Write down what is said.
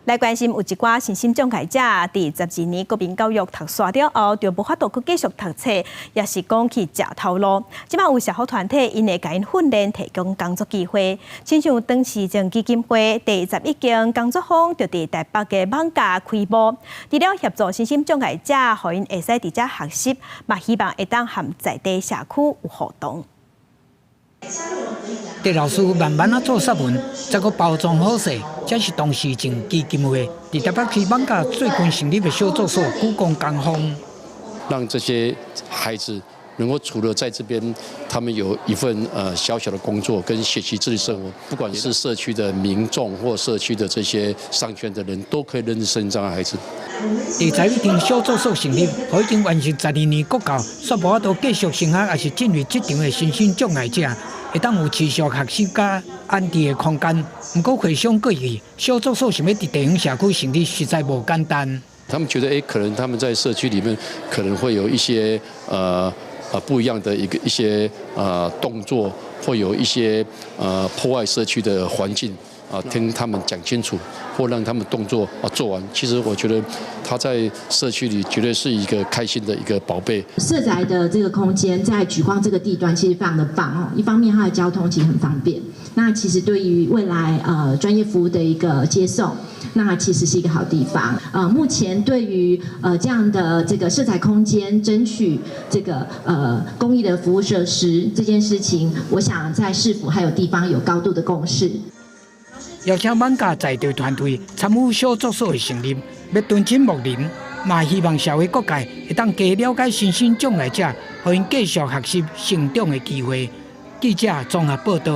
来关心有一寡身心障碍者，伫12年国民教育读煞了后，就无法度去继续读册，也是讲去食头路。即摆有社福团体因会甲因训练，提供工作机会。亲像当时政基金会第11间工作坊，就伫台北嘅艋舺开幕。除了协助身心障碍者，互因会使伫遮学习，嘛希望会当和在地社区有互动。 狄老师慢慢做说文，再个包装好势，这是当时政基金会伫台北市艋舺最近成立的小作所故宫工坊，让这些孩子能够除了在这边，他们有一份小小的工作跟学习自立生活，不管是社区的民众或社区的这些商圈的人，都可以认识身障的孩子。第11间小作所成立，已经完成12年国教，煞无法度继续升学，也是进入职场的身心障碍者。 会当有持续学习甲安定的空间，不过回想过去，小作所想要伫地方社区成立，实在无简单。他们觉得，可能他们在社区里面可能会有一些不一样的一些动作，会有一些破坏社区的环境。 听他们讲清楚，或让他们动作做完。其实我觉得他在社区里绝对是一个开心的一个宝贝。社宅的这个空间在莒光这个地段其实非常的棒哦。一方面它的交通其实很方便，那其实对于未来专业服务的一个接送，那其实是一个好地方。目前对于这样的这个社宅空间争取这个公益的服务设施这件事情，我想在市府还有地方有高度的共识。 邀请艋舺在地团队参与小作所的成立，要敦亲睦邻，嘛希望社会各界会当加了解身心障碍者，互因继续学习成长的机会。记者综合报道。